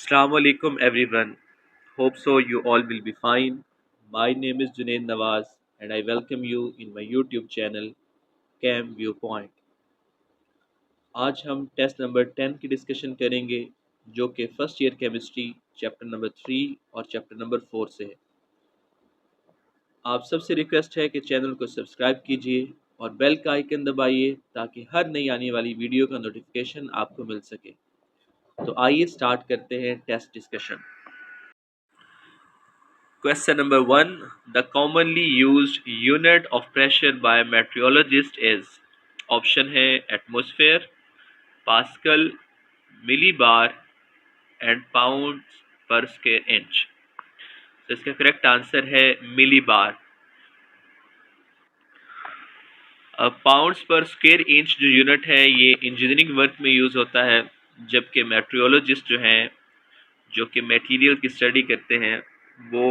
Assalamu alaikum everyone. Hope so you all will be fine. My name is Junaid Nawaz and I welcome you in my YouTube channel Cam Viewpoint. आज हम test number 10 की discussion करेंगे जो कि first year chemistry chapter number 3 और chapter number 4 से है। आप सबसे रिक्वेस्ट है कि चैनल को सब्सक्राइब कीजिए और बेल का आइकन दबाइए ताकि हर नई आने वाली वीडियो का नोटिफिकेशन आपको मिल सके। तो आइए स्टार्ट करते हैं test discussion. Question number 1. The commonly used unit of pressure by meteorologists is option है atmosphere, pascal, millibar and pounds per square inch. तो इसका करेक्ट आंसर है millibar. Pounds per square inch जो यूनिट है ये engineering work में use होता है, जबकि मेट्रियोलॉजिस्ट जो हैं जो कि मटेरियल की स्टडी करते हैं वो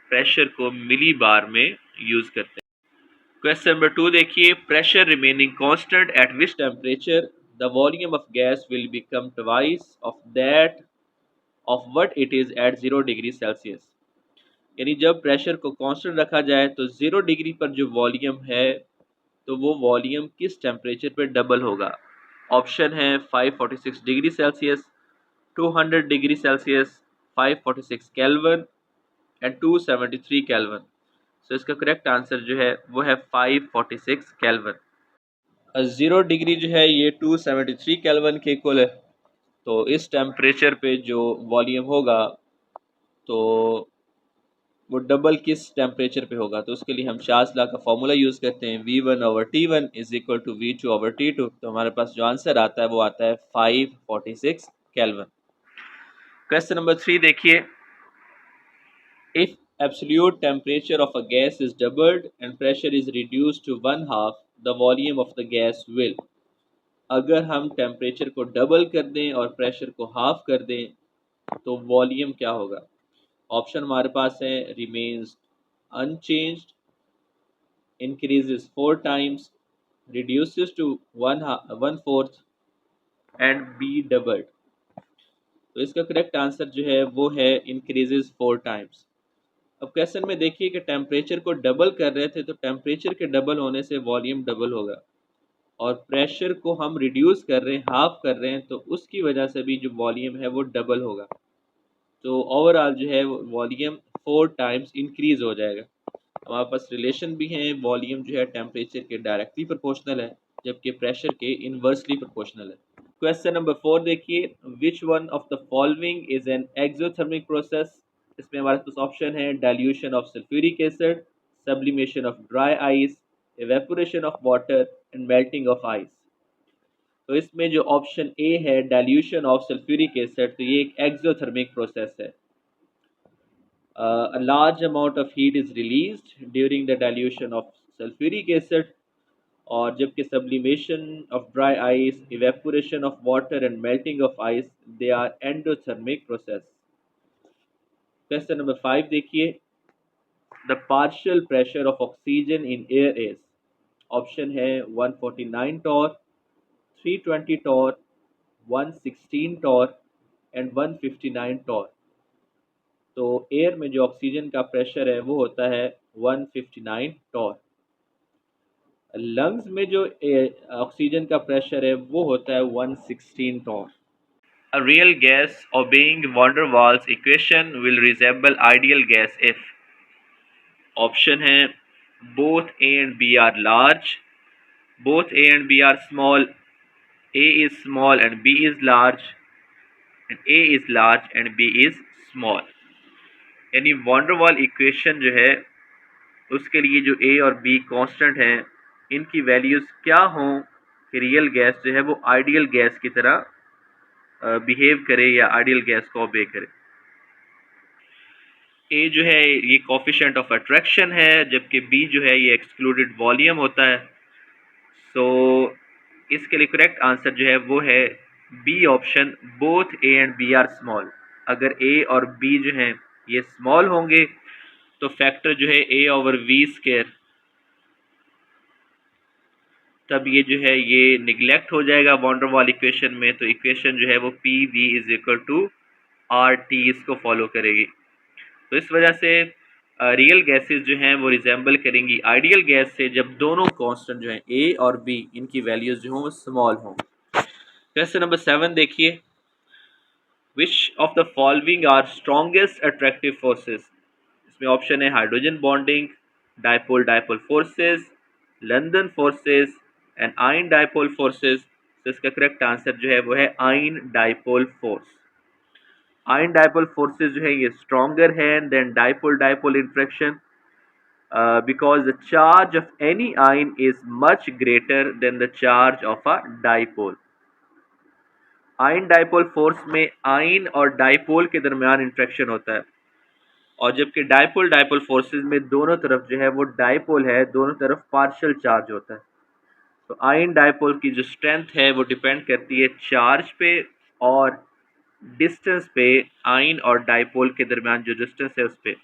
प्रेशर को मिली बार में यूज़ करते हैं। क्वेश्चन नंबर 2 देखिए, pressure remaining constant at which temperature the volume of gas will become twice of that of what it is at 0 degree Celsius. यानी जब प्रेशर को कांस्टेंट रखा जाए तो 0 डिग्री पर जो वॉल्यूम है तो वो वॉल्यूम किस टेम्परेचर पर डबल होगा। ऑप्शन है 546 degree Celsius, 200 degree Celsius, 546 kelvin and 273 kelvin. So इसका करेक्ट आंसर जो है वो है 546 केल्विन। 0 डिग्री जो है ये 273 केल्विन के इक्वल है। तो इस टेम्परेचर पे जो वॉल्यूम होगा तो वो डबल किस टेम्परेचर पे होगा। तो उसके लिए हम शार्ल्स लॉ का फॉर्मूला यूज़ करते हैं V1/T1 is equal to V2/T2। तो हमारे पास जो आंसर आता है वो आता है 546 केल्विन। क्वेश्चन नंबर 3 देखिए, if absolute temperature of a gas is doubled and pressure is reduced to 1/2, the volume of the gas will। अगर हम टेम्परेचर को डबल कर दें और प्रेशर को हाफ कर दें तो वॉल्यूम क्या होगा। ऑप्शन हमारे पास है remains unchanged, increases 4 times, reduces to 1/4 and B doubled. तो इसका करेक्ट आंसर जो है वो है इंक्रीजेज 4 टाइम्स। अब क्वेश्चन में देखिए कि टेम्परेचर को डबल कर रहे थे तो टेम्परेचर के डबल होने से वॉल्यूम डबल होगा और प्रेशर को हम रिड्यूस कर रहे हैं, हाफ कर रहे हैं, तो उसकी वजह से भी जो वॉल्यूम है वो डबल होगा। तो ओवरऑल जो है वॉल्यूम 4 टाइम्स इंक्रीज हो जाएगा। हमारे पास रिलेशन भी है, वॉल्यूम जो है टेम्परेचर के डायरेक्टली प्रोपोर्शनल है जबकि प्रेशर के इनवर्सली प्रोपोर्शनल है। क्वेश्चन नंबर 4 देखिए, which one of the following is an exothermic process. इसमें हमारे पास ऑप्शन है dilution of sulphuric acid, sublimation of dry ice, evaporation of water and melting of ice. तो इसमें जो ऑप्शन ए है dilution of sulphuric acid, तो ये एक एक्सोथर्मिक प्रोसेस है। A large amount of heat is released during the dilution of sulfuric acid, और जबकि sublimation of dry ice, evaporation of water and melting of ice, they are endothermic process। Question number 5 देखिए, the partial pressure of oxygen in air is। Option है 149 torr, 320 torr, 116 torr and 159 torr। तो air में जो oxygen का pressure है वो होता है 159 टॉर। लंग्स में जो ऑक्सीजन का प्रेशर है वो होता है 116 Tor. A real gas obeying van der Waals equation will resemble ideal gas if। Option है both A and B are large, both A and B are small, A is small and B is large, and A is large and B is small। यानी van der Waals equation जो है उसके लिए जो ए और be constant हैं इनकी values क्या हों कि रियल गैस जो है वो आइडियल गैस की तरह बिहेव करे या आइडियल गैस को ओबे करे। ए जो है ये कोफिशिएंट ऑफ अट्रैक्शन है जबकि बी जो है ये एक्सक्लूडेड वॉल्यूम होता है। सो इसके लिए करेक्ट आंसर जो है वो है B option, both A and B are small. अगर ए और बी जो हैं ये स्मॉल होंगे तो फैक्टर जो है ए ओवर वी स्क्वायर, तब ये जो है ये निगलेक्ट हो जाएगा वॉन डर वाल इक्वेशन में। तो इक्वेशन जो है वो P V is equal to R T इसको फॉलो करेगी। तो इस वजह से रियल गैसेस जो हैं वो रिजेंबल करेंगी आइडियल गैस से जब दोनों कांस्टेंट जो हैं ए और बी इनकी वैल्यूज जो हों वो स्मॉल हों। क्वेश्चन नंबर 7 देखिए, which of the following are strongest attractive forces. इसमें ऑप्शन है hydrogen bonding, dipole dipole forces, London forces and ion dipole forces. तो इसका करेक्ट आंसर जो है वो है ion dipole force. Ion dipole forces जो है ये स्ट्रॉन्गर है then dipole dipole interaction because the charge of any ion is much greater than the charge of a dipole. Ion dipole force में ion और डाइपोल के दरमियान interaction होता है और जबकि डाइपोल डाइपोल फोर्सेस में दोनों तरफ जो है वो डाइपोल है, दोनों तरफ पार्शियल चार्ज होता है। तो आयन डाइपोल की जो स्ट्रेंथ है वो डिपेंड करती है चार्ज पे और डिस्टेंस पे, आयन और डाइपोल के दरमियान जो डिस्टेंस है उस पे।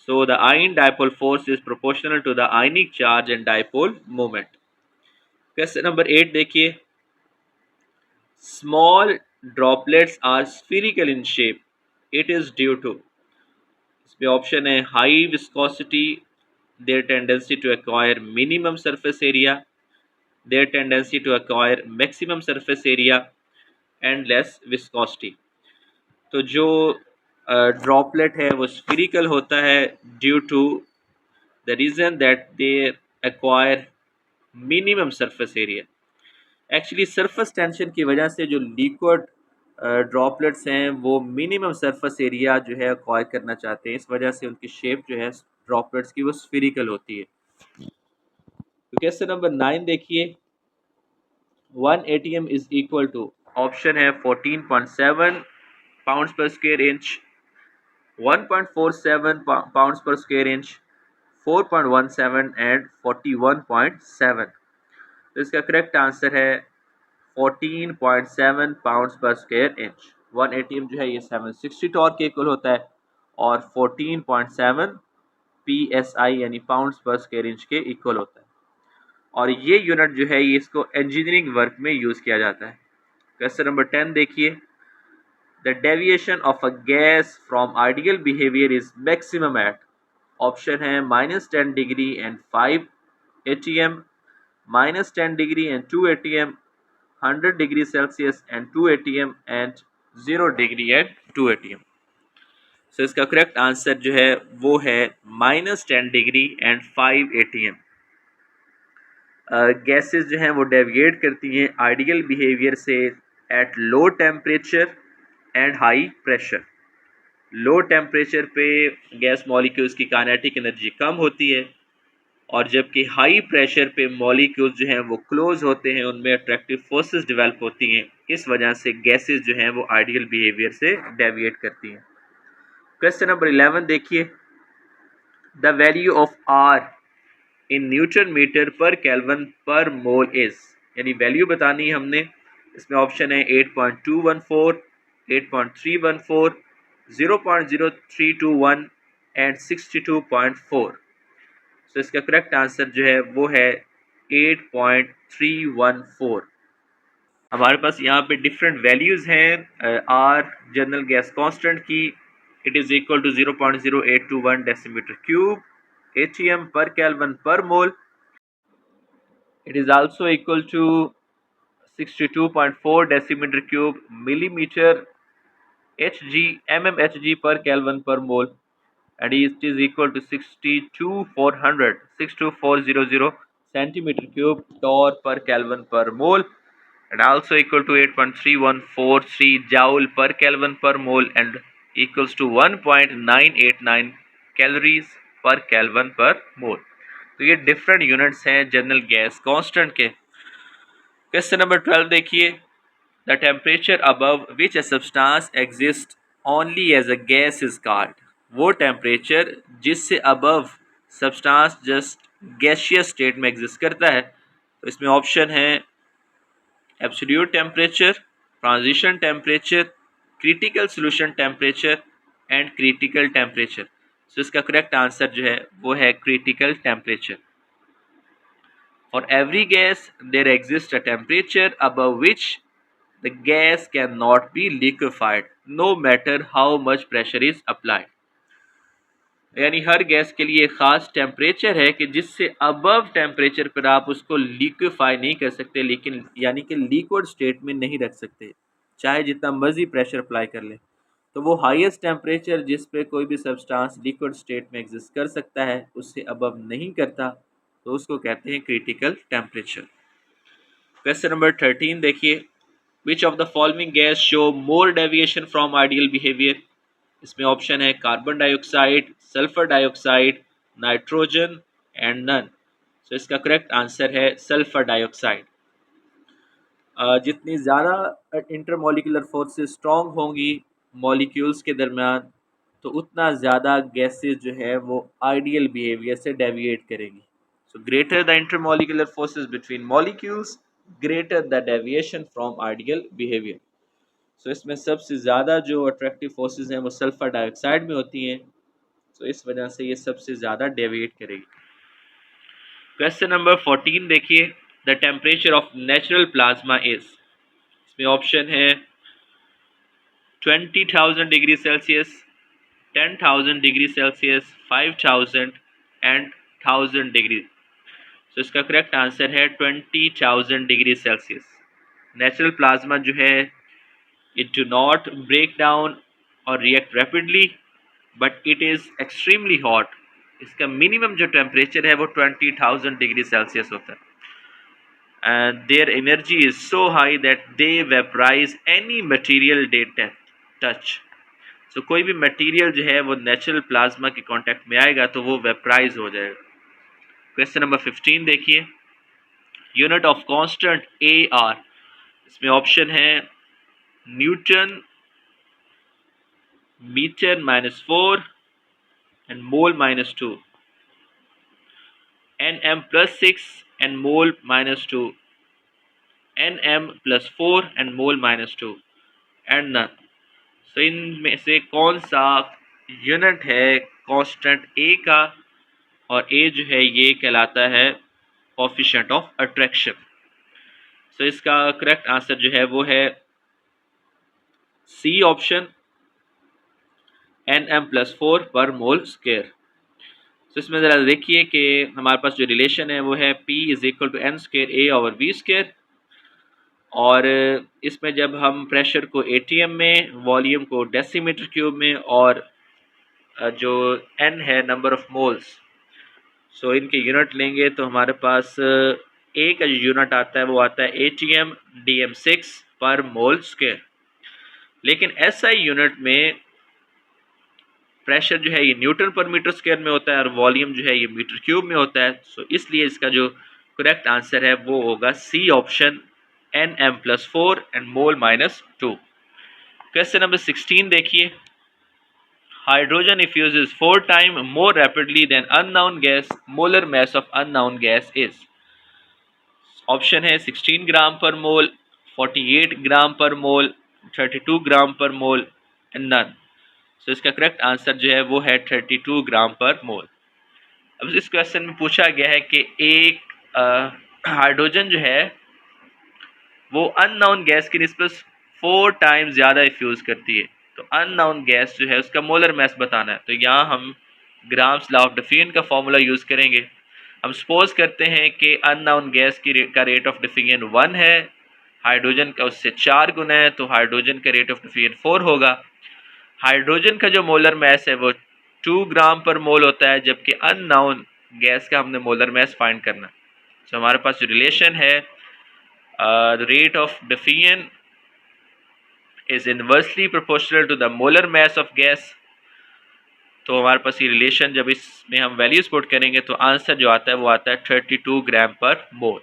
So the ion dipole force is proportional to the ionic charge and dipole moment. Question number 8 देखिए, small droplets are spherical in shape. It is due to, इसमें ऑप्शन है high viscosity, their tendency to acquire minimum surface area, their tendency to acquire maximum surface area and less viscosity. तो जो droplet है वो spherical होता है due to the reason that they acquire minimum surface area. Actually surface tension की वजह से जो लिक्विड ड्रॉपलेट्स हैं वो मिनिमम सरफेस एरिया जो है एक्वायर करना चाहते हैं, इस वजह से उनकी शेप जो है ड्रॉपलेट्स की वो स्फीरिकल होती है। तो क्वेश्चन नंबर 9 देखिए, 1 ATM is equal to, option है 14.7 pounds per square inch, 1.47 pounds per square inch, 4.17 and 41.7। तो इसका करेक्ट आंसर है 14.7 pounds per square inch. 1 ATM जो है ये 760 टॉर्क के इक्वल होता है और 14.7 PSI यानी पाउंड्स पर स्क्वायर इंच के इक्वल होता है और ये यूनिट जो है ये इसको इंजीनियरिंग वर्क में यूज़ किया जाता है। क्वेश्चन नंबर 10 देखिए, the deviation of a gas from ideal behavior is maximum at, option है -10 degree and 5 ATM, -10 degree and 2 ATM, 100 degree Celsius and 2 ATM and 0 degree and 2 ATM। सो इसका correct answer जो है वो है -10 डिग्री एंड 5 ATM। गैसेस जो हैं वो deviate करती हैं आइडियल बिहेवियर से at low temperature and high pressure. Low temperature पे गैस मॉलिक्यूल्स की काइनेटिक एनर्जी कम होती है और जबकि हाई प्रेशर पे मॉलिक्यूल्स जो हैं वो क्लोज होते हैं, उनमें अट्रैक्टिव फोर्सेस डेवलप होती हैं, इस वजह से गैसेस जो हैं वो आइडियल बिहेवियर से डेविएट करती हैं। क्वेश्चन नंबर 11 देखिए, the value of R in newton metre per kelvin per mole is, यानी वैल्यू बतानी है हमने। इसमें ऑप्शन है 8.214, 8.314, 0.0321 एंड 62.4। तो इसका करेक्ट आंसर जो है वो है 8.314। हमारे पास यहाँ पे डिफरेंट वैल्यूज़ हैं आर जनरल गैस कांस्टेंट की, it is equal to 0.0821 decimetre cube ATM per Kelvin per mole. It is also equal to 62.4 decimeter cube millimeter Hg mmHg per Kelvin per mole, and it is equal to 62400 centimeter cube torr per Kelvin per mole, and also equal to 8.3143 joule per Kelvin per mole and equals to 1.989 calories per Kelvin per mole। तो ये different units हैं general gas constant के। Question number 12 देखिए, the temperature above which a substance exist only as a gas is called. वो temperature जिससे above substance just gaseous state में exist करता है। तो इसमें ऑप्शन है absolute temperature, transition temperature, critical solution temperature and critical temperature. तो इसका करेक्ट आंसर जो है वो है critical temperature. For every gas there exist a temperature above which the gas cannot be liquefied no matter how much pressure is applied. यानी हर gas के लिए ख़ास टेम्परेचर है कि जिससे अबव टेम्परेचर पर आप उसको लिक्विफाई नहीं कर सकते, लेकिन यानी कि लिक्विड स्टेट में नहीं रख सकते, चाहे जितना मर्जी प्रेशर अप्लाई कर लें। तो वो हाईएस्ट टेम्परेचर जिस पे कोई भी सब्सटेंस लिक्विड स्टेट में एग्जिस्ट कर सकता है, उससे अबव नहीं करता, तो उसको कहते हैं क्रिटिकल टेम्परेचर। क्वेश्चन नंबर 13 देखिए, which of the following gas show more deviation from ideal behaviour. इसमें ऑप्शन है carbon dioxide, sulphur dioxide, nitrogen and none. So इसका करेक्ट आंसर है सल्फर डाइऑक्साइड। जितनी ज़्यादा इंटरमोलिकुलर फोर्सेस स्ट्रॉन्ग होंगी molecules के दरमियान, तो उतना ज़्यादा गैसेस जो है वो आइडियल बिहेवियर से डेविएट करेंगी। So greater the intermolecular forces between molecules, greater the deviation from ideal behaviour. So इसमें सबसे ज़्यादा जो अट्रैक्टिव फोर्सेस हैं वो सल्फर डाइऑक्साइड में होती हैं, तो इस वजह से ये सबसे ज़्यादा डेविएट करेगी। क्वेश्चन नंबर 14 देखिए, the temperature of natural plasma is. इसमें ऑप्शन है 20,000 degree Celsius, 10,000 degree Celsius, 5,000 and 1000 degree. तो इसका करेक्ट आंसर है 20,000 डिग्री सेल्सियस। नेचुरल प्लाज्मा जो है it do not break down or react rapidly, but it is extremely hot. इसका minimum जो temperature है वो 20,000 डिग्री सेल्सियस होता है, and their energy is so high that they vaporize any material they touch. So कोई भी material जो है वो नेचुरल प्लाज्मा के कांटेक्ट में आएगा तो वो वेपराइज हो जाएगा। क्वेश्चन नंबर 15 देखिए, unit of constant A R. इसमें ऑप्शन है Newton, meter -4 and mol -2, nm +6 and mol -2, nm +4 and mol -2 and none। so इनमें से कौन सा यूनिट है कांस्टेंट ए का, और ए जो है ये कहलाता है कोफिशिएंट ऑफ अट्रैक्शन। सो इसका करेक्ट आंसर जो है वो है सी ऑप्शन, nm+4 पर मोल स्क्वायर। तो इसमें ज़रा देखिए कि हमारे पास जो रिलेशन है वो है P = n² A/V², और इसमें जब हम प्रेशर को ATM में, वॉल्यूम को डेसीमीटर क्यूब में, और जो n है नंबर ऑफ मोल्स, सो इनके यूनिट लेंगे तो हमारे पास A का जो यूनिट आता है वो आता है ATM DM6 पर मोल स्क्वायर। लेकिन SI यूनिट में प्रेशर जो है ये न्यूटन पर मीटर स्क्वायर में होता है और वॉल्यूम जो है ये मीटर क्यूब में होता है। सो इसलिए इसका जो करेक्ट आंसर है वो होगा C option, nm+4 and mole -2। Question number 16 देखिए, hydrogen effuses 4 time more rapidly than unknown gas, molar mass of unknown gas is. Option है 16 ग्राम पर मोल, 48 ग्राम पर मोल, 32 ग्राम पर मोल एंड नन। सो इसका करेक्ट आंसर जो है वो है 32 ग्राम पर मोल। अब इस क्वेश्चन में पूछा गया है कि एक हाइड्रोजन जो है वो अननोन गैस की निस्बत 4 टाइम्स ज़्यादा इफ्यूज़ करती है, तो अननोन गैस जो है उसका मोलर मास बताना है। तो यहाँ हम ग्राम्स लॉ ऑफ डिफ्यूजन का फॉर्मूला यूज़ करेंगे। हम सपोज करते हैं कि अननोन गैस का रेट ऑफ डिफ्यूजन 1 है, हाइड्रोजन का उससे 4 गुना है, तो हाइड्रोजन का रेट ऑफ डिफ्यूजन 4 होगा। हाइड्रोजन का जो मोलर मास है वो 2 ग्राम पर मोल होता है, जबकि अननोन गैस का हमने मोलर मास फाइंड करना। तो हमारे पास जो रिलेशन है, the rate of diffusion is inversely proportional to the molar mass of gas. तो हमारे पास ये रिलेशन जब इसमें हम वैल्यूज पुट करेंगे तो आंसर जो आता है वो आता है 32 ग्राम पर मोल।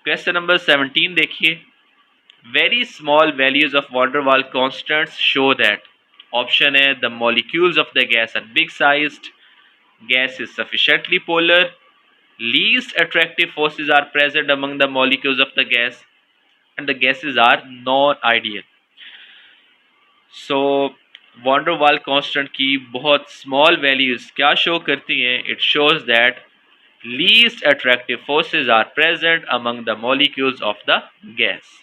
क्वेश्चन नंबर 17 देखिए, very small values of van der Waals constants show that। Option है the molecules of the gas are big sized, gas is sufficiently polar, least attractive forces are present among the molecules of the gas, and the gases are non-ideal। so van der Waals constant की बहुत small values क्या show करती हैं? it shows that least attractive forces are present among the molecules of the gas।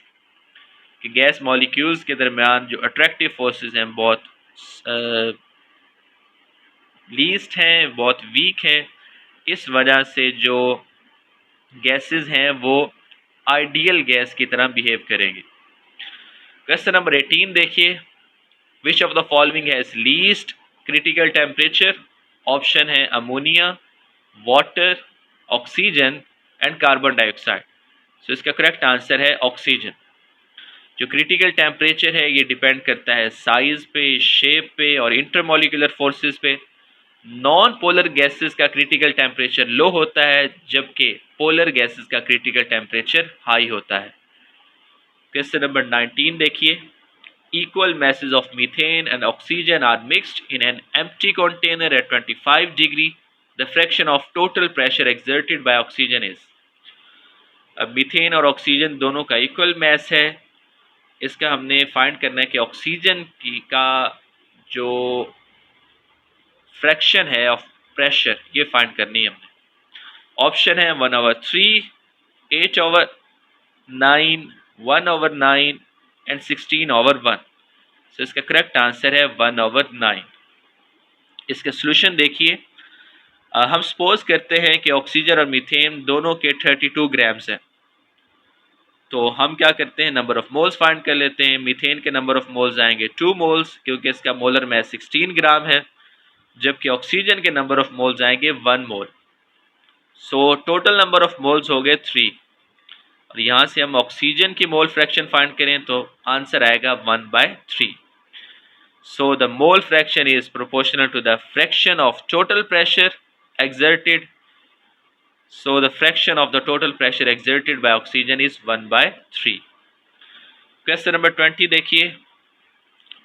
कि gas molecules के दरमियान जो attractive forces हैं बहुत लीस्ट हैं, बहुत वीक हैं। इस वजह से जो गैसेस हैं वो आइडियल गैस की तरह बिहेव करेंगे। क्वेश्चन नंबर 18 देखिए, which of the following has least critical temperature? Option है ammonia, water, oxygen and carbon dioxide. So इसका करेक्ट आंसर है ऑक्सीजन। जो क्रिटिकल टेम्परेचर है ये डिपेंड करता है साइज पे, शेप पे और इंटरमोलिकुलर फोर्सेस पे। नॉन पोलर गैसेस का क्रिटिकल टेम्परेचर लो होता है, जबकि पोलर गैसेस का क्रिटिकल टेम्परेचर हाई होता है। क्वेश्चन नंबर 19 देखिए, equal masses of methane and oxygen are mixed in an empty container at 25 degree. The fraction of total pressure exerted by oxygen is। अब methane और oxygen दोनों का equal mess है। इसका हमने फाइंड करना है कि ऑक्सीजन की का जो फ्रैक्शन है ऑफ प्रेशर ये फाइंड करनी है हमने। ऑप्शन है 1/3, 8/9, 1/9 एंड 16/1। तो इसका करेक्ट आंसर है 1/9। इसका सोल्यूशन देखिए, हम सपोज करते हैं कि ऑक्सीजन और मीथेन दोनों के 32 ग्राम्स हैं। तो हम क्या करते हैं, नंबर ऑफ मोल्स फाइंड कर लेते हैं। मीथेन के नंबर ऑफ मोल्स आएंगे 2 मोल्स, क्योंकि इसका मोलर मैस 16 ग्राम है, जबकि ऑक्सीजन के नंबर ऑफ मोल्स आएंगे 1 मोल। So total number of moles हो गए 3, और यहाँ से हम ऑक्सीजन की मोल फ्रैक्शन फाइंड करें तो आंसर आएगा 1/3। So the mole fraction is proportional to the fraction of total pressure exerted. So the fraction of the total pressure exerted by oxygen is 1/3. Question number 20 देखिए,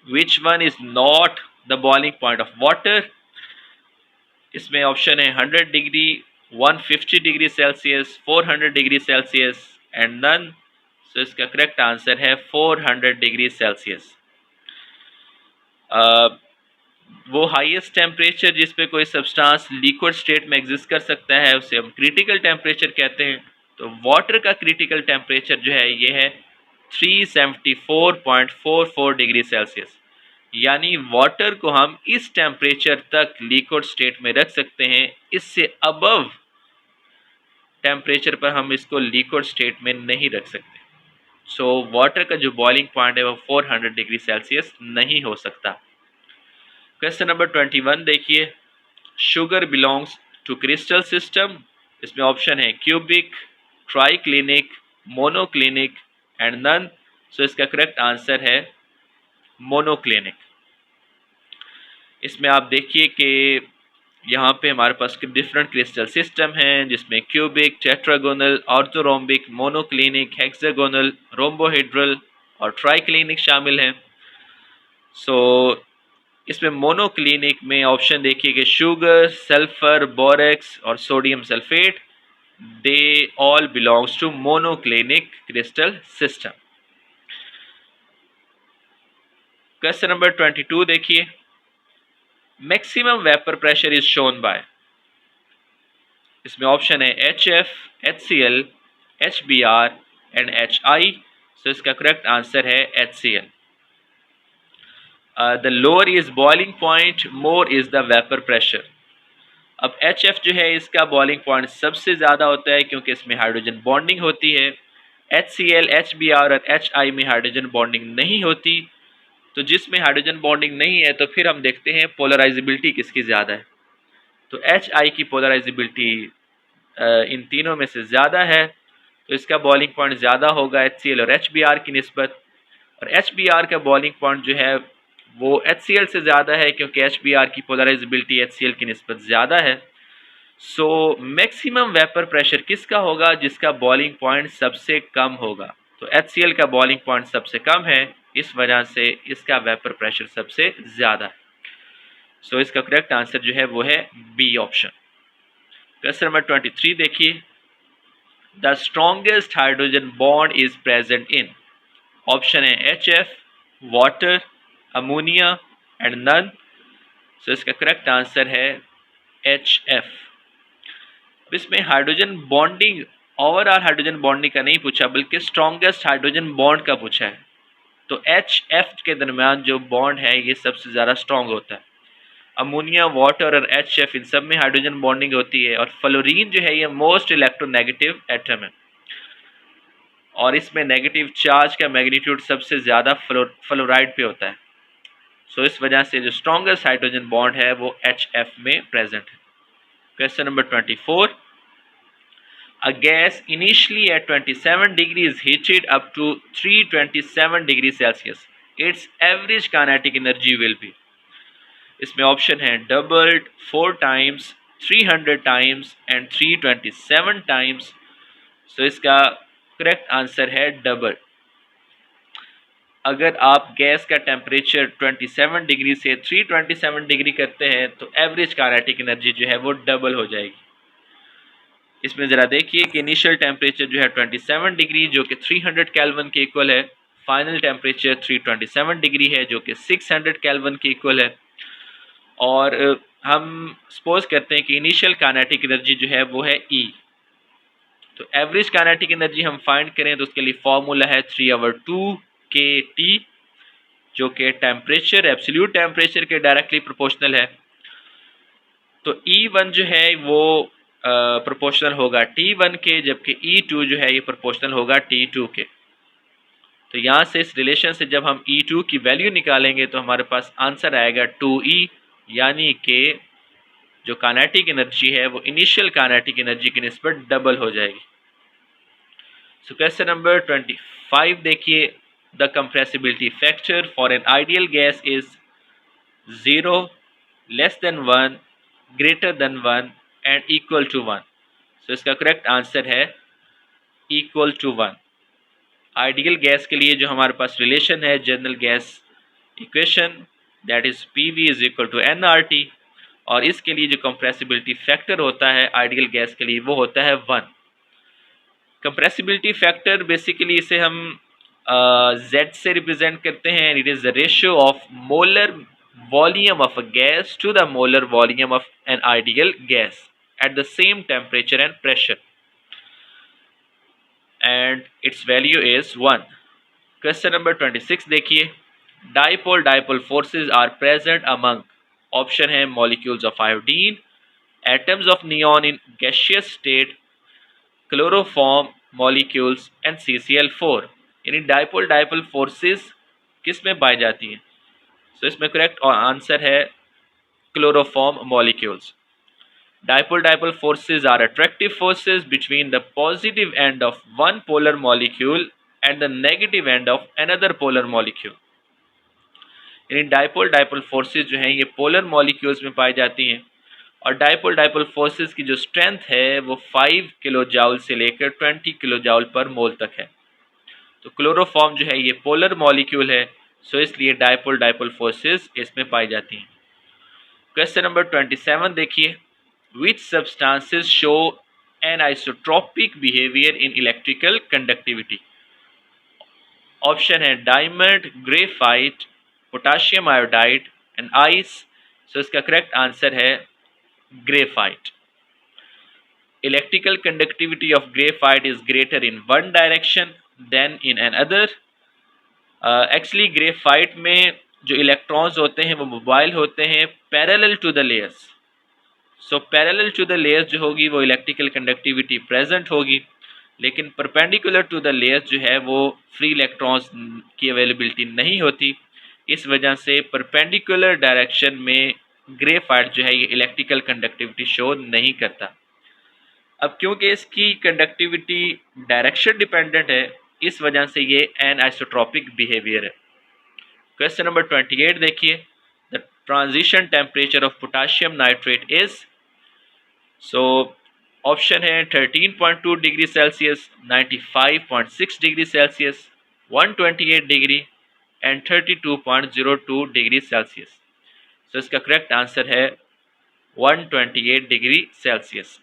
which one is not the boiling point of water? इसमें option है 100 degree, 150 degree Celsius, 400 degree Celsius and none. So इसका correct answer है 400 degree Celsius. वो highest temperature जिस पे कोई substance liquid state में एग्जिस्ट कर सकता है उसे हम क्रिटिकल टेम्परेचर कहते हैं। तो वाटर का क्रिटिकल टेम्परेचर जो है ये है 374.44 डिग्री सेल्सियस। यानी वाटर को हम इस टेम्परेचर तक लिक्विड स्टेट में रख सकते हैं, इससे अबव टेम्परेचर पर हम इसको लिक्विड स्टेट में नहीं रख सकते। सो वाटर का जो बॉइलिंग पॉइंट है वो 400 डिग्री सेल्सियस नहीं हो सकता। क्वेश्चन नंबर 21 देखिए, sugar belongs to crystal system. इसमें ऑप्शन है cubic, triclinic, monoclinic and none. So इसका करेक्ट आंसर है मोनोक्लिनिक। इसमें आप देखिए कि यहाँ पे हमारे पास डिफरेंट क्रिस्टल सिस्टम हैं, जिसमें cubic, tetragonal, orthorhombic, monoclinic, hexagonal, rhombohedral और ट्राइक्लिनिक शामिल हैं। सो इसमें मोनोक्लिनिक में ऑप्शन देखिए कि शुगर, सल्फर, बोरेक्स और sodium sulphate, they all belongs to monoclinic crystal system. Question number 22 देखिए, maximum vapour pressure is shown by. इसमें ऑप्शन है HF, HCl, HBr and HI। So इसका करेक्ट आंसर है HCl। The lower is boiling point, more is the vapour pressure. अब HF जो है इसका boiling point सबसे ज़्यादा होता है क्योंकि इसमें हाइड्रोजन बॉन्डिंग होती है। HCl, HBr और HI में हाइड्रोजन बॉन्डिंग नहीं होती। तो जिसमें हाइड्रोजन बॉन्डिंग नहीं है तो फिर हम देखते हैं पोलराइजेबिलिटी किसकी ज़्यादा है। तो HI की पोलराइजेबिलिटी इन तीनों में से ज़्यादा है, तो इसका बॉइलिंग पॉइंट ज़्यादा होगा HCl और HBr की निस्बत। और HBr का बॉइलिंग पॉइंट जो है वो HCl से ज़्यादा है क्योंकि HBr की पोलराइजेबिलिटी HCl की निस्बत ज़्यादा है। सो मैक्सिमम वेपर प्रेशर किसका होगा, जिसका बॉइलिंग पॉइंट सबसे कम होगा। तो HCl का बॉइलिंग पॉइंट सबसे कम है, इस वजह से इसका वेपर प्रेशर सबसे ज़्यादा है। सो इसका करेक्ट आंसर जो है वो है बी ऑप्शन। क्वेश्चन नंबर 23 देखिए, the strongest hydrogen bond is present in. Option है HF, water, ammonia and none. So इसका करेक्ट आंसर है HF। अब इसमें hydrogen bonding, overall hydrogen bonding का नहीं पूछा बल्कि स्ट्रॉन्गेस्ट हाइड्रोजन बॉन्ड का पूछा है। तो HF के दरमियान जो बॉन्ड है ये सबसे ज़्यादा स्ट्रॉन्ग होता है। अमोनिया, वाटर और HF इन सब में हाइड्रोजन बॉन्डिंग होती है। और फ्लोरीन जो है ये मोस्ट इलेक्ट्रोनेगेटिव एटम है और इसमें नेगेटिव चार्ज का मैग्नीट्यूड सबसे ज़्यादा फ्लोराइड पे होता है। सो इस वजह से जो स्ट्रॉन्गेस्ट हाइड्रोजन बॉन्ड है वो HF में प्रेजेंट है। Question number 24, a gas initially at 27 degrees is heated up to 327 degrees Celsius. Its average kinetic energy will be. इसमें ऑप्शन है doubled, 4 times, 300 times and 327 times. So इसका correct answer है double. अगर आप gas का temperature 27 degree से 327 degree करते हैं तो एवरेज काइनेटिक एनर्जी जो है वो डबल हो जाएगी। इसमें ज़रा देखिए कि इनिशियल टेम्परेचर जो है 27 डिग्री जो कि 300 केल्विन के इक्वल है, फाइनल टेम्परेचर 327 डिग्री है जो कि 600 केल्विन के इक्वल है। और हम सपोज करते हैं कि इनिशियल काइनेटिक एनर्जी जो है वो है E। तो एवरेज काइनेटिक एनर्जी हम फाइंड करें तो उसके लिए फॉर्मूला है 3/2kT जो कि टेम्परेचर, एब्सोल्यूट टेम्परेचर के डायरेक्टली प्रोपोर्शनल है। तो E1 जो है वो प्रोपोर्शनल होगा T1 के, जबकि E2 जो है ये प्रोपोर्शनल होगा T2 के। तो यहाँ से इस रिलेशन से जब हम E2 की वैल्यू निकालेंगे तो हमारे पास आंसर आएगा 2E, यानी कि जो काइनेटिक एनर्जी है वो इनिशियल काइनेटिक एनर्जी की निस्बत डबल हो जाएगी। सो क्वेश्चन नंबर 25 देखिए, the compressibility factor for an ideal gas is 0, less than 1, greater than 1 and equal to 1। So इसका करेक्ट आंसर है इक्वल टू 1। आइडियल गैस के लिए जो हमारे पास रिलेशन है general gas equation, that is PV is equal to nRT, और इसके लिए जो कंप्रेसिबिलिटी फैक्टर होता है आइडियल गैस के लिए वो होता है 1। कंप्रेसिबिलिटी फैक्टर बेसिकली इसे हम Z से रिप्रेजेंट करते हैं। It is the ratio of molar volume of a gas to the molar volume of an ideal gas at the same temperature and pressure, and its value is 1. Question number 26 देखिए, dipole-dipole forces are present among, option है molecules of iodine, atoms of neon in gaseous state, chloroform molecules and CCl4। यानी dipole-dipole forces किस में पाई जाती हैं? So इसमें correct answer है chloroform molecules। Dipole-dipole forces are attractive forces between the positive end of one polar molecule and the negative end of another polar molecule। यानी dipole-dipole forces जो हैं ये polar molecules में पाई जाती हैं और dipole-dipole forces की जो स्ट्रेंथ है वो 5 किलो जाउल से लेकर 20 किलो जाउल पर मोल तक है। तो क्लोरोफॉर्म जो है ये पोलर मॉलिक्यूल है, सो इसलिए dipole-dipole forces इसमें पाई जाती हैं। क्वेश्चन नंबर 27 देखिए, which substances show anisotropic behavior in electrical conductivity? Option है diamond, graphite, potassium iodide and ice. So इसका करेक्ट आंसर है graphite. Electrical conductivity of graphite is greater in one direction than in another. Actually graphite में जो electrons होते हैं वो mobile होते हैं parallel to the layers. So parallel to the layers जो होगी वो इलेक्ट्रिकल कंडक्टिविटी प्रेजेंट होगी, लेकिन परपेंडिकुलर टू द लेयर्स जो है वो फ्री इलेक्ट्रॉन्स की अवेलेबिलिटी नहीं होती। इस वजह से परपेंडिकुलर डायरेक्शन में ग्रेफाइट जो है ये इलेक्ट्रिकल कंडक्टिविटी शो नहीं करता। अब क्योंकि इसकी कंडक्टिविटी डायरेक्शन डिपेंडेंट है, इस वजह से ये एनिसोट्रोपिक बिहेवियर है। क्वेश्चन नंबर 28 देखिए, the transition temperature of potassium nitrate is. So option है 13.2 degree Celsius, 95.6 degree Celsius, 128 degree and 32.02 degree Celsius. So इसका करेक्ट आंसर है 128 डिग्री सेल्सियस।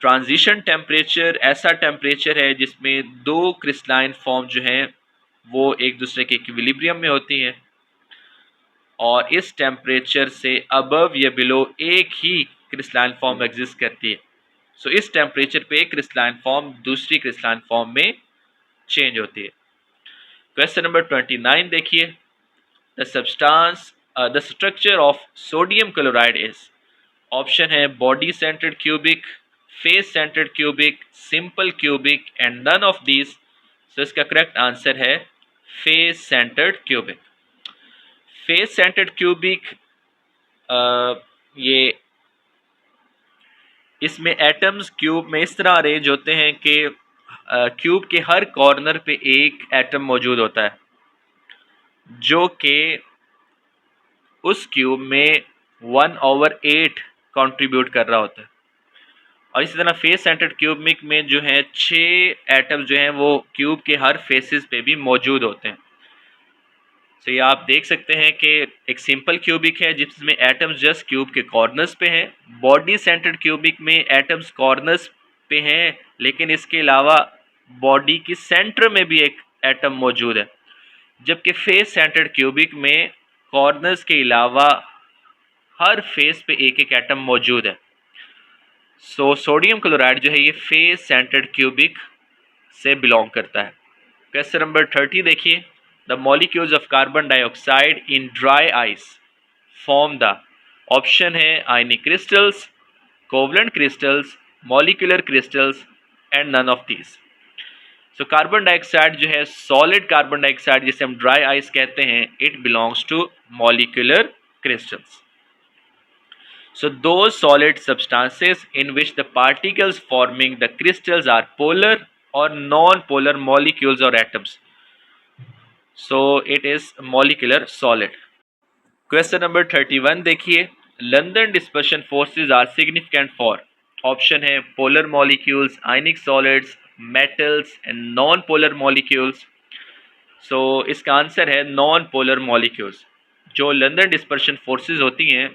ट्रांजिशन टेम्परेचर ऐसा टेम्परेचर है जिसमें दो क्रिस्टलाइन फॉर्म जो हैं वो एक दूसरे के इक्विलिब्रियम में होती हैं और इस टेम्परेचर से अबव या बिलो एक ही क्रिस्टलाइन फॉर्म एग्जिस्ट करती है। सो इस टेम्परेचर पे एक क्रिस्टलाइन फॉर्म दूसरी क्रिस्टलाइन फॉर्म में चेंज होती है। क्वेश्चन नंबर 29 देखिए, the structure of sodium chloride is. Option है body centred cubic, face centred cubic, simple cubic and none of these. तो इसका करेक्ट आंसर है face centred cubic. Face centred cubic ये इसमें एटम्स क्यूब में इस तरह अरेंज होते हैं कि क्यूब के हर कॉर्नर पे एक एटम मौजूद होता है जो कि उस क्यूब में 1/8 कंट्रीब्यूट कर रहा होता है। और इसी तरह फेस सेंटर्ड क्यूबिक में जो है 6 एटम जो हैं वो क्यूब के हर फेसेस पे भी मौजूद होते हैं। तो ये आप देख सकते हैं कि एक सिंपल क्यूबिक है जिसमें एटम्स जस्ट क्यूब के कॉर्नर्स पे हैं। बॉडी सेंटर्ड क्यूबिक में एटम्स कॉर्नर्स पे हैं, लेकिन इसके अलावा बॉडी की सेंटर में भी एक एटम मौजूद है। जबकि फेस सेंटर्ड क्यूबिक में कॉर्नर्स के अलावा हर फेस पे एक एक एटम मौजूद है। सो सोडियम क्लोराइड जो है ये फेस सेंटर्ड क्यूबिक से बिलोंग करता है। क्वेश्चन नंबर 30 देखिए, the molecules of carbon dioxide in dry ice form the. Option है ionic crystals, covalent crystals, molecular crystals and none of these. So carbon dioxide जो है सॉलिड कार्बन डाइऑक्साइड जिसे हम dry ice कहते हैं, it belongs to molecular crystals. So those solid substances in which the particles forming the crystals are polar or non-polar molecules or atoms. So it is molecular solid. Question number 31 देखिए, London dispersion forces are significant for. Option है polar molecules, ionic solids, metals and non-polar molecules. So इसका answer है non-polar molecules. जो London dispersion forces होती हैं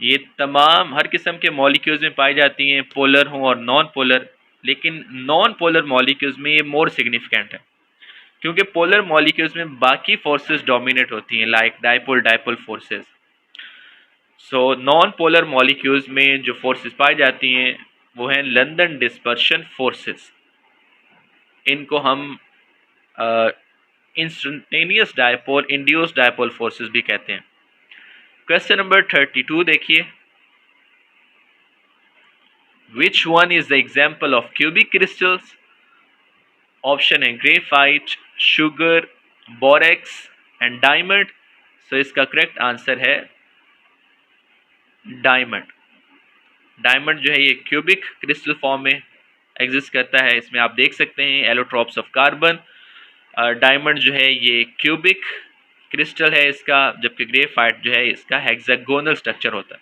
ये तमाम हर किस्म के मॉलिक्यूल्स में पाई जाती हैं, पोलर हों और नॉन पोलर। लेकिन नॉन पोलर मॉलिक्यूल्स में ये मोर सिग्निफिकेंट है क्योंकि पोलर मॉलिक्यूल्स में बाकी फोर्सेस डोमिनेट होती हैं, like dipole dipole forces. So non polar molecules में जो फोर्सेस पाई जाती हैं वो हैं लंदन डिस्पर्शन फोर्सेस। इनको हम instantaneous dipole, induced dipole forces भी कहते हैं। क्वेश्चन नंबर 32 देखिए, which one is the example of cubic crystals. Option है graphite, sugar, borax and diamond. So इसका करेक्ट आंसर है डायमंड। डायमंड जो है ये क्यूबिक क्रिस्टल फॉर्म में एग्जिस्ट करता है। इसमें आप देख सकते हैं एलोट्रॉप्स ऑफ कार्बन। डायमंड जो है ये क्यूबिक क्रिस्टल है इसका, जबकि ग्रेफाइट जो है इसका हेक्सागोनल स्ट्रक्चर होता है।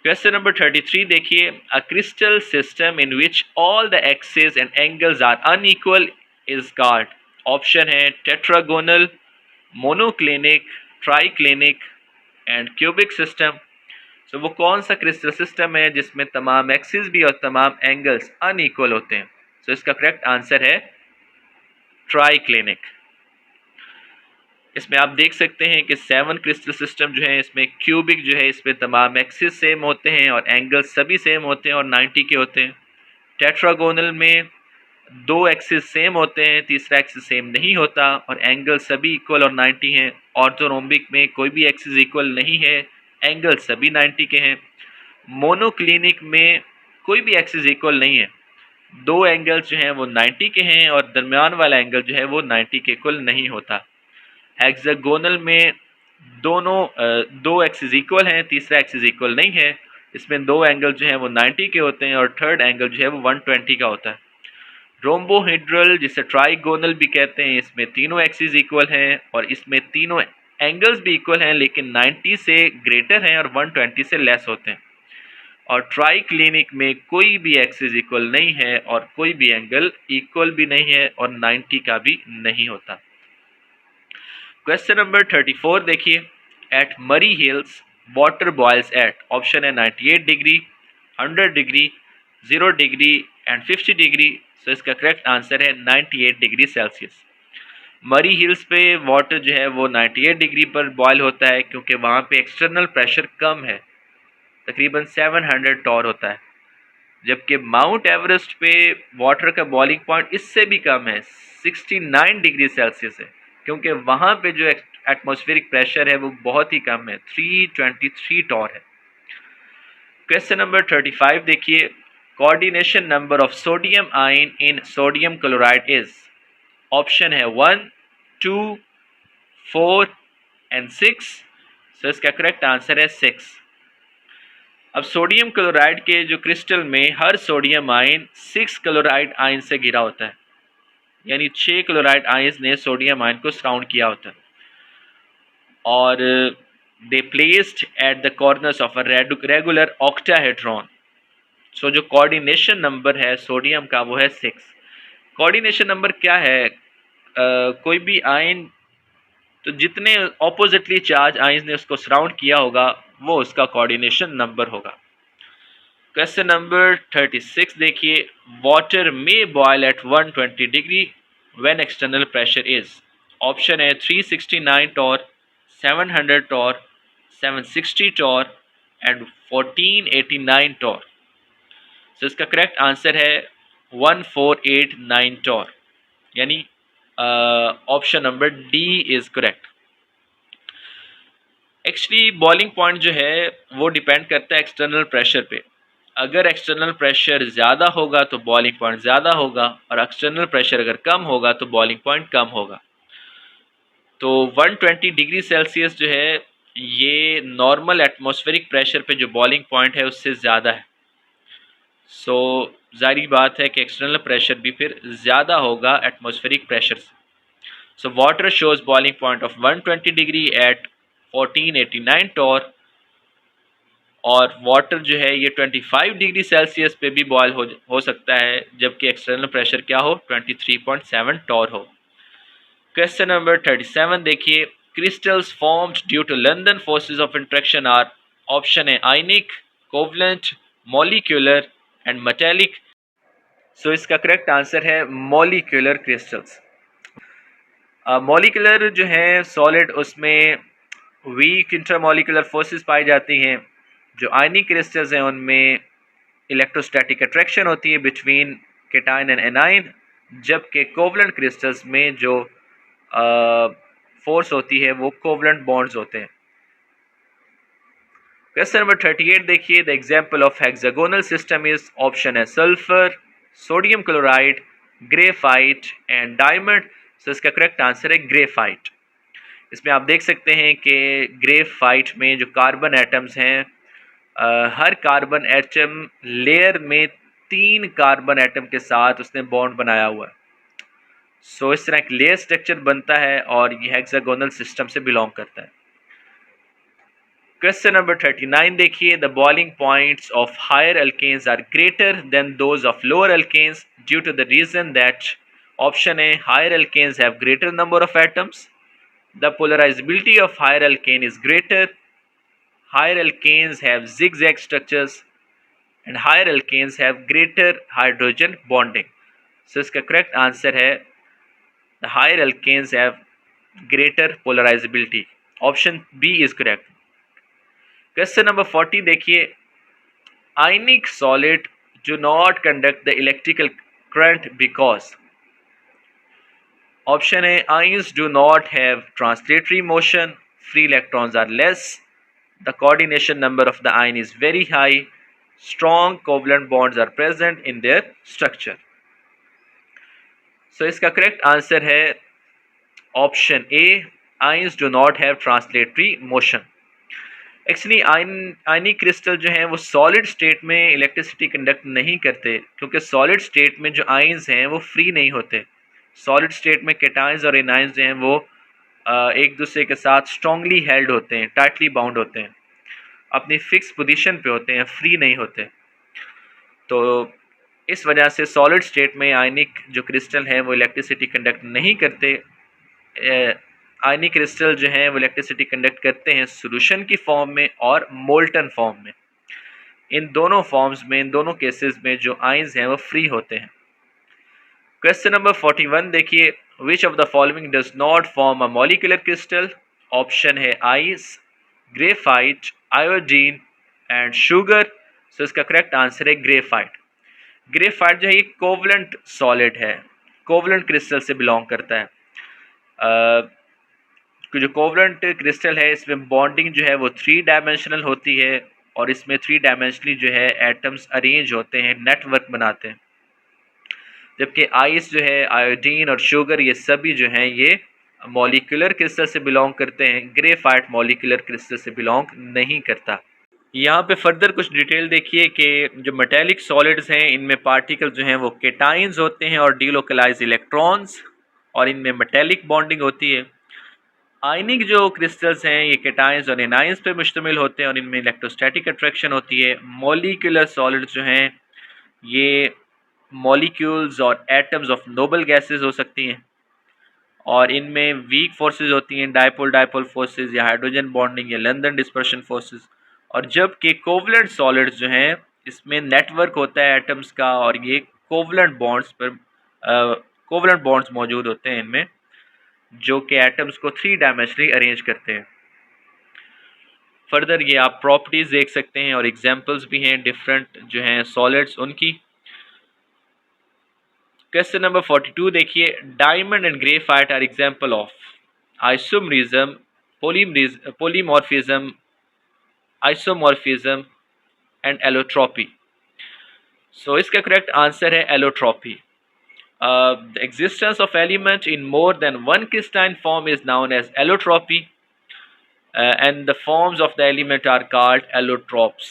क्वेश्चन नंबर 33 देखिए, a crystal system in which all the axes and angles are unequal is called. Option है tetragonal, monoclinic, triclinic and cubic system. So वो कौन सा क्रिस्टल सिस्टम है जिसमें तमाम एक्सिस भी और तमाम एंगल्स अनइक्वल होते हैं। सो इसका करेक्ट आंसर है ट्राइक्लिनिक। इसमें आप देख सकते हैं कि 7 क्रिस्टल सिस्टम जो है इसमें क्यूबिक जो है इसमें तमाम एक्सिस सेम होते हैं और एंगल्स सभी सेम होते हैं और 90 के होते हैं। टेट्रागोनल में 2 एक्सिस सेम होते हैं, तीसरा एक्सिस सेम नहीं होता और एंगल सभी इक्वल और 90 हैं। ऑर्थोरोम्बिक में कोई भी एक्सिस इक्वल नहीं है, एंगल सभी 90 के हैं। मोनोक्लिनिक में कोई भी एक्सिस इक्वल नहीं है, 2 एंगल्स जो हैं वो 90 के हैं और दरमियान वाला एंगल जो है वो 90 के इक्वल नहीं होता। हेक्सागोनल में दोनों 2 एक्सिस इक्वल हैं, तीसरा एक्सिस इक्वल नहीं है। इसमें 2 एंगल जो हैं वो 90 के होते हैं और थर्ड एंगल जो है वो 120 का होता है। रोम्बोहेड्रल जिसे ट्राइगोनल भी कहते हैं, इसमें तीनों एक्सिस इक्वल हैं और इसमें तीनों एंगल्स भी इक्वल हैं, लेकिन 90 से ग्रेटर हैं और 120 से लेस होते हैं। और ट्राइक्लिनिक में कोई भी एक्सिस इक्वल नहीं है और कोई भी एंगल इक्वल भी नहीं है और 90 का भी नहीं होता। क्वेश्चन नंबर 34 देखिए, at Murree hills water boils at. Option है 98 degree, 100 degree, 0 degree and 50 degree. So इसका करेक्ट आंसर है 98 डिग्री सेल्सियस। मरी हिल्स पे वाटर जो है वो 98 डिग्री पर बॉयल होता है क्योंकि वहाँ पे एक्सटर्नल प्रेशर कम है, तकरीबन 700 टॉर होता है, जबकि माउंट एवरेस्ट पे वाटर का बॉइलिंग पॉइंट इससे भी कम है, 69 डिग्री सेल्सियस है, क्योंकि वहाँ पे जो एटमॉस्फेरिक प्रेशर है वो बहुत ही कम है, 323 टॉर है। क्वेश्चन नंबर 35 देखिए, coordination number of sodium ion in sodium chloride is, option है 1, 2, 4 एंड 6। सो इसका करेक्ट आंसर है 6। अब सोडियम क्लोराइड के जो क्रिस्टल में हर सोडियम आयन 6 क्लोराइड आयन से घिरा होता है, यानी 6 क्लोराइड आयंस ने सोडियम आयन को सराउंड किया होता है, और they placed at the corners of a regular octahedron. So जो कोऑर्डिनेशन नंबर है सोडियम का वो है 6। कोऑर्डिनेशन नंबर क्या है? कोई भी आयन, तो जितने ऑपोजिटली चार्ज आयंस ने उसको सराउंड किया होगा वो उसका कोऑर्डिनेशन नंबर होगा। क्वेश्चन नंबर 36 देखिए, वाटर में boil at 120 degree when external pressure is, option है 369 torr, 700 torr, 760 torr and 1489 torr. So इसका करेक्ट आंसर है 1489 टॉर, यानी option number D is correct. Actually boiling point जो है वो डिपेंड करता है एक्सटर्नल प्रेशर पे। अगर एक्सटर्नल प्रेशर ज़्यादा होगा तो बॉइलिंग पॉइंट ज़्यादा होगा, और एक्सटर्नल प्रेशर अगर कम होगा तो बॉइलिंग पॉइंट कम होगा। तो 120 डिग्री सेल्सियस जो है ये नॉर्मल एटमॉस्फेरिक प्रेशर पे जो बॉइलिंग पॉइंट है उससे ज़्यादा है। सो जारी बात है कि एक्सटर्नल प्रेशर भी फिर ज़्यादा होगा एटमॉस्फेरिक प्रेशर से। So water shows boiling point of 120 degree at 1489 torr, और वाटर जो है ये 25 डिग्री सेल्सियस पे भी बॉयल हो सकता है, जबकि एक्सटर्नल प्रेशर क्या हो, 23.7 टॉर हो। क्वेश्चन नंबर 37 देखिए, crystals formed due to London forces of interaction are, option है ionic, covalent, molecular and metallic. So इसका करेक्ट आंसर है मॉलिक्यूलर क्रिस्टल्स। मॉलिक्यूलर जो है सॉलिड, उसमें वीक इंटरमॉलिक्यूलर फोर्सेस पाई जाती हैं। जो आयनिक क्रिस्टल्स हैं उनमें इलेक्ट्रोस्टैटिक अट्रैक्शन होती है बिटवीन केटाइन एंड एनाइन, जबकि कोवलेंट क्रिस्टल्स में जो फोर्स होती है वो कोवलेंट बॉन्ड्स होते हैं। क्वेश्चन नंबर 38 देखिए, the example of hexagonal system is, option है sulphur, sodium chloride, graphite and diamond. So इसका करेक्ट आंसर है ग्रेफाइट। इसमें आप देख सकते हैं कि ग्रेफाइट में जो कार्बन एटम्स हैं, हर कार्बन एटम लेयर में 3 कार्बन एटम के साथ उसने बॉन्ड बनाया हुआ है। सो इस तरह एक लेयर स्ट्रक्चर बनता है और ये हेक्सागोनल सिस्टम से बिलोंग करता है। क्वेश्चन नंबर 39 देखिए, the boiling points of higher alkanes are greater than those of lower alkanes due to the reason that, option है higher alkanes have greater number of atoms, the polarizability of higher alkane is greater, higher alkanes have zigzag structures, and higher alkanes have greater hydrogen bonding. So इसका correct answer है the higher alkanes have greater polarizability. Option B is correct. Question number 40 देखिए, ionic solid do not conduct the electrical current because, option A, ions do not have translatory motion, free electrons are less, the coordination number of the ion is very high, strong covalent bonds are present in their structure. So इसका correct answer है option A, ions do not have translatory motion. Actually ionic crystal जो हैं वो solid state में electricity conduct नहीं करते, क्योंकि solid state में जो आयंस हैं वो फ्री नहीं होते। सॉलिड स्टेट में केटाइंस और एनाइंस जो हैं वो एक दूसरे के साथ स्ट्रांगली हेल्ड होते हैं, टाइटली बाउंड होते हैं, अपनी फिक्स पोजीशन पे होते हैं, फ्री नहीं होते। तो इस वजह से सॉलिड स्टेट में आयनिक जो क्रिस्टल हैं वो इलेक्ट्रिसिटी कंडक्ट नहीं करते। आयनिक क्रिस्टल जो हैं वो इलेक्ट्रिसिटी कंडक्ट करते हैं सॉल्यूशन की फॉर्म में और मोल्टन फॉर्म में। इन दोनों फॉर्म्स में, इन दोनों केसेस में जो आयंस हैं वो फ्री होते हैं। क्वेश्चन नंबर 41 देखिए, which of the following does not form a molecular crystal, option है ice, graphite, iodine and sugar. So इसका करेक्ट आंसर है ग्रेफाइट। ग्रेफाइट जो है ये कोवलेंट सॉलिड है, कोवलेंट क्रिस्टल से बिलोंग करता है। जो कोवलेंट क्रिस्टल है इसमें बॉन्डिंग जो है वो 3 डायमेंशनल होती है और इसमें 3 डायमेंशनली जो है एटम्स अरेंज होते हैं, नेटवर्क बनाते हैं। जबकि आइस जो है, आयोडीन और शुगर, ये सभी जो हैं ये मॉलिक्यूलर क्रिस्टल से बिलोंग करते हैं। ग्रेफाइट मॉलिक्यूलर क्रिस्टल से बिलोंग नहीं करता। यहाँ पे फर्दर कुछ डिटेल देखिए कि जो मेटेलिक सॉलिड्स हैं इनमें पार्टिकल जो हैं वो केटाइंस होते हैं और डीलोकलाइज इलेक्ट्रॉन्स, और इनमें मेटेलिक बॉन्डिंग होती है। आयनिक जो क्रिस्टल्स हैं ये केटाइंस और एनाइंस पे मुश्तमिल होते हैं और इनमें इलेक्ट्रोस्टैटिक अट्रैक्शन होती है। मॉलिक्यूलर सॉलिड्स जो हैं ये मॉलिक्यूल्स और एटम्स ऑफ नोबल गैसेस हो सकती हैं और इनमें वीक फोर्सेस होती हैं, डाइपोल डाइपोल फोर्सेस या हाइड्रोजन बॉन्डिंग या लंदन डिस्पर्शन फोर्सेस। और जबकि कोवलेंट सॉलिड्स जो हैं इसमें नेटवर्क होता है एटम्स का और ये कोवलेंट बॉन्ड्स मौजूद होते हैं इनमें, जो कि एटम्स को 3 डायमेंशनली अरेंज करते हैं। फर्दर ये आप प्रॉपर्टीज देख सकते हैं और एग्जांपल्स भी हैं डिफरेंट जो हैं सॉलिड्स उनकी। क्वेश्चन नंबर 42 देखिए, diamond and graphite are example of isomerism, polymorphism, isomorphism and allotropy. So इसका करेक्ट आंसर है allotropy. The existence of element in more than one crystalline form is known as allotropy, and the forms of the element are called allotropes.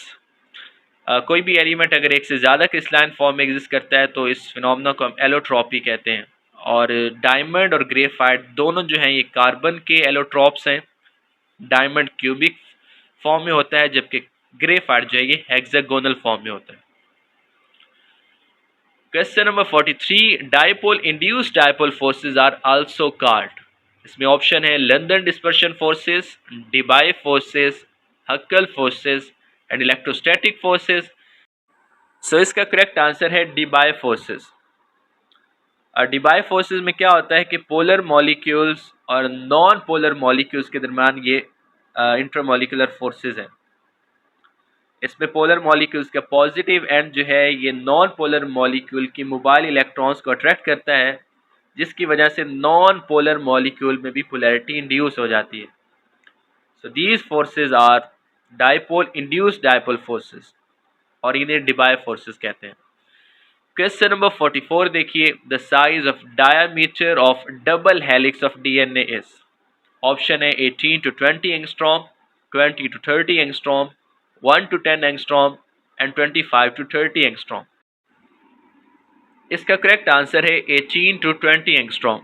कोई भी element अगर एक से ज़्यादा crystalline form में exist करता है तो इस फिनोमेना को हम एलोट्रॉपी कहते हैं। और डायमंड और ग्रेफाइट दोनों जो हैं ये कार्बन के एलोट्रॉप्स हैं। डायमंड क्यूबिक फॉर्म में होता है जबकि ग्रेफाइट जो है ये हेक्सागोनल फॉर्म में होता है। Question number 43, dipole induced dipole forces are also called. इसमें ऑप्शन है London dispersion forces, Debye forces, Hückel forces and electrostatic forces. So इसका करेक्ट आंसर है डिबाई फोर्सेस। और डिबाई फोर्सेस में क्या होता है कि पोलर मॉलिक्यूल्स और नॉन पोलर मॉलिक्यूल्स के दरमियान ये इंटरमॉलिक्यूलर फोर्सेस हैं। इसमें पोलर मॉलिक्यूल्स का पॉजिटिव एंड जो है ये नॉन पोलर मॉलिक्यूल की मोबाइल इलेक्ट्रॉन्स को अट्रैक्ट करता है, जिसकी वजह से नॉन पोलर मॉलिक्यूल में भी पोलैरिटी इंड्यूस हो जाती है। So these forces are dipole induced dipole forces और इन्हें डिबाई फोर्सेस कहते हैं। क्वेश्चन नंबर 44 देखिए, the size of diameter of double helix of DNA is. Option है 18 to 20 angstrom, 20 to 30 angstrom, 1 to 10 angstrom and 25 to 30 angstrom. इसका correct answer है 18 to 20 angstrom.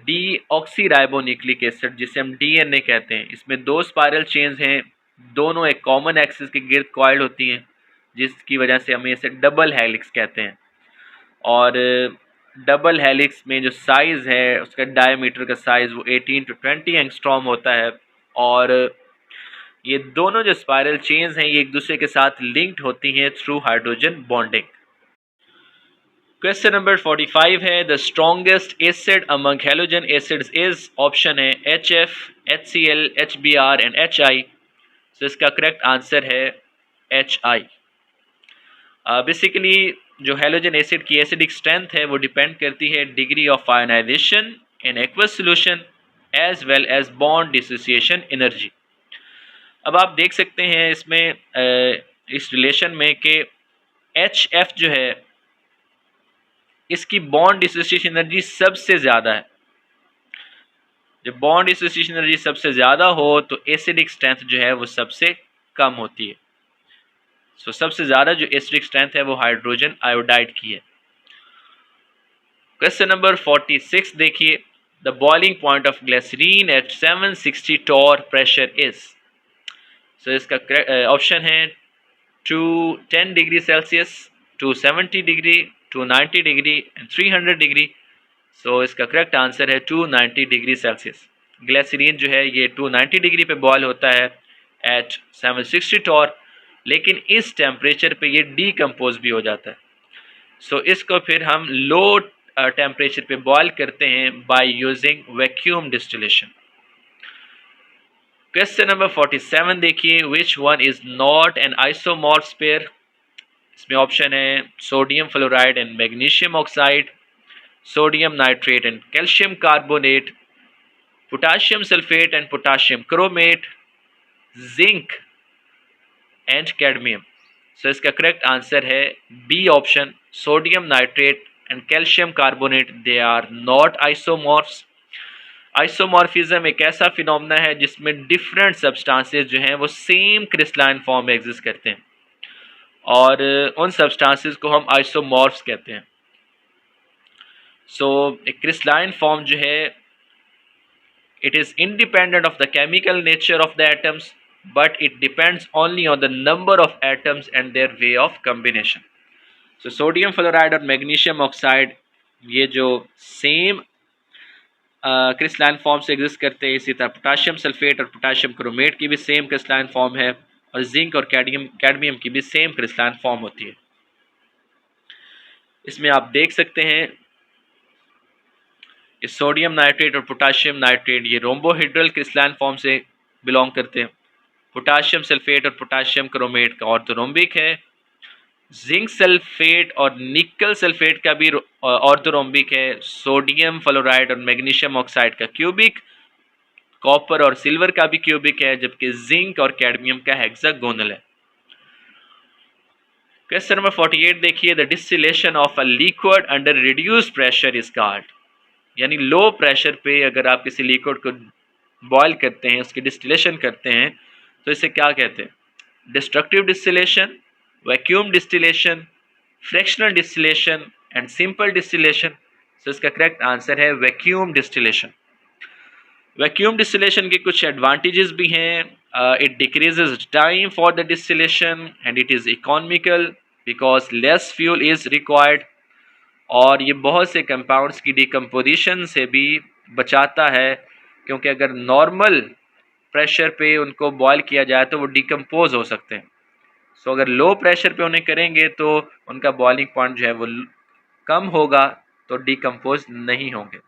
Deoxyribonucleic acid जिसे हम डीएनए कहते हैं, इसमें 2 स्पाइरल चेन्स हैं, दोनों एक कॉमन एक्सिस के गिर्द कॉइल्ड होती हैं, जिसकी वजह से हमें इसे डबल हेलिक्स कहते हैं। और डबल हेलिक्स में जो साइज़ है उसका डायमीटर का साइज़ वो 18 to 20 एंगस्ट्रॉम होता है। और ये दोनों जो स्पाइरल चेन्स हैं ये एक दूसरे के साथ लिंक्ड होती हैं through hydrogen bonding. Question number 45 है, the strongest acid among halogen acids is. Option है HF, HCl, HBr and HI। तो इसका करेक्ट आंसर है HI। बेसिकली जो हेलोजन एसिड की एसिडिक स्ट्रेंथ है वो डिपेंड करती है degree of ionisation in aqueous solution as well as bond dissociation energy. अब आप देख सकते हैं इसमें इस रिलेशन में कि HF जो है इसकी बॉन्ड डिसोसिएशन एनर्जी सबसे ज़्यादा है। जब बॉन्ड डिसोसिएशन एनर्जी सबसे ज़्यादा हो तो एसिडिक स्ट्रेंथ जो है वो सबसे कम होती है। सो सबसे ज़्यादा जो एसिडिक स्ट्रेंथ है वो हाइड्रोजन आयोडाइड की है। क्वेश्चन नंबर 46 देखिए, the boiling point of glycerine at 760 torr pressure is. So इसका ऑप्शन है 210 degree Celsius, 270 degree, 290 degree and 300 degree. So इसका करेक्ट आंसर है 290 डिग्री सेल्सियस। ग्लिसरीन जो है ये 290 डिग्री पे बॉयल होता है एट 760 टॉर, लेकिन इस टेम्परेचर पे ये डीकम्पोज भी हो जाता है। सो इसको फिर हम लो टेम्परेचर पे बॉयल करते हैं by using vacuum distillation. Question number 47 देखिए, which one is not an isomorph pair. इसमें ऑप्शन है sodium fluoride and magnesium oxide, sodium nitrate and calcium carbonate, potassium sulphate and potassium chromate, zinc and cadmium. So इसका correct answer है B option, sodium nitrate and calcium carbonate. They are not isomorphs. Isomorphism एक ऐसा phenomena है जिसमें different substances जो हैं वो same crystalline form में एग्जिस्ट करते हैं, और उन सब्सटेंसेस को हम आइसोमॉर्फ्स कहते हैं। सो एक क्रिस्टलाइन फॉर्म जो है it is independent of the chemical nature of the atoms, but it depends only on the number of atoms and their way of combination. So sodium fluoride और magnesium oxide ये जो same crystalline form से exist करते हैं, इसी तरह potassium sulphate और potassium chromate की भी सेम क्रिस्टलाइन फॉर्म है, और जिंक और कैडमियम की भी सेम क्रिस्टलाइन फॉर्म होती है। इसमें आप देख सकते हैं सोडियम नाइट्रेट और पोटाशियम नाइट्रेट ये रोम्बोहेड्रल क्रिस्टलाइन फॉर्म से बिलोंग करते हैं। पोटाशियम सल्फेट और पोटाशियम क्रोमेट का ऑर्थोरोम्बिक है। जिंक सल्फेट और निकल सल्फेट का भी ऑर्थोरोम्बिक है। सोडियम फ्लोराइड और मैग्नीशियम ऑक्साइड का क्यूबिक, कॉपर और सिल्वर का भी क्यूबिक है, जबकि जिंक और कैडमियम का हेक्सागोनल है। क्वेश्चन नंबर 48 देखिए, the distillation of a liquid under reduced pressure is called. यानी लो प्रेशर पे अगर आप किसी लिक्विड को बॉयल करते हैं, उसकी डिस्टिलेशन करते हैं, तो इसे क्या कहते हैं? Destructive distillation, vacuum distillation, fractional distillation and simple distillation. तो इसका करेक्ट आंसर है वैक्यूम डिस्टिलेशन। वैक्यूम डिस्टिलेशन के कुछ एडवांटेजेस भी हैं। It decreases time for the distillation and it is economical because less fuel is required, और ये बहुत से कंपाउंड्स की डिकम्पोजिशन से भी बचाता है, क्योंकि अगर नॉर्मल प्रेशर पे उनको बॉयल किया जाए तो वो डिकम्पोज हो सकते हैं। सो अगर लो प्रेशर पे उन्हें करेंगे तो उनका बॉइलिंग पॉइंट जो है वो कम होगा, तो डिकम्पोज नहीं होंगे।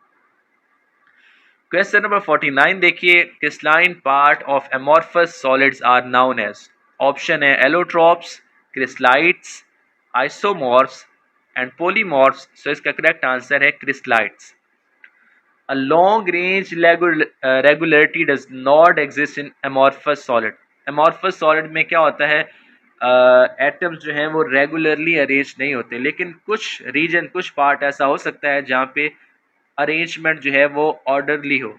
क्वेश्चन नंबर 49 देखिए, crystalline part of amorphous solids are known as. Option है allotropes, crystallites, isomorphs and polymorphs. So इसका करेक्ट आंसर है क्रिस्टलाइट्स। A long range regularity does not exist in amorphous solid. Amorphous solid में क्या होता है, atoms जो हैं वो रेगुलरली अरेंज नहीं होते, लेकिन कुछ रीजन, कुछ पार्ट ऐसा हो सकता है जहाँ पे अरेंजमेंट जो है वो ऑर्डरली हो।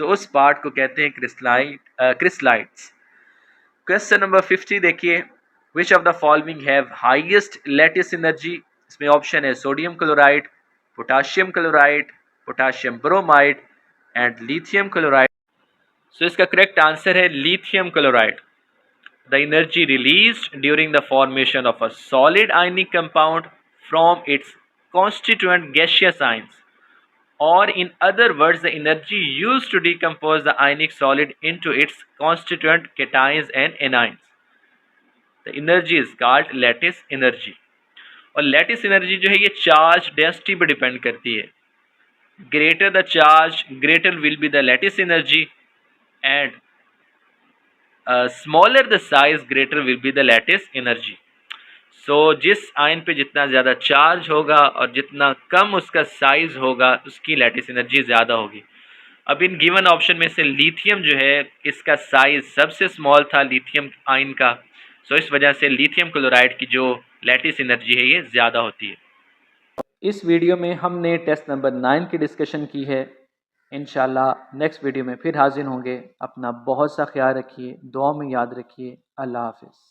सो उस पार्ट को कहते हैं क्रिस्टलाइट्स। क्वेश्चन नंबर 50 देखिए, which of the following have highest lattice energy. इसमें ऑप्शन है sodium chloride, potassium chloride, potassium bromide and lithium chloride. So इसका करेक्ट आंसर है lithium chloride. The energy released during the formation of a solid ionic compound from its constituent gaseous ions, or in other words the energy used to decompose the ionic solid into its constituent cations and anions. The energy is called lattice energy। और lattice energy जो है ये charge density पर depend करती है। Greater the charge greater will be the lattice energy, and smaller the size greater will be the lattice energy. So जिस ion पे जितना ज़्यादा चार्ज होगा और जितना कम उसका साइज होगा, उसकी लैटिस एनर्जी ज़्यादा होगी। अब इन गिवन ऑप्शन में से लिथियम जो है इसका साइज सबसे स्मॉल था लिथियम आयन का, सो इस वजह से लिथियम क्लोराइड की जो लैटिस एनर्जी है ये ज़्यादा होती है। इस वीडियो में हमने टेस्ट नंबर 9 की डिस्कशन की है। इंशाल्लाह नेक्स्ट वीडियो में फिर हाजिर होंगे। अपना बहुत सा ख्याल रखिए, दुआ में याद रखिए। अल्लाह हाफिज़।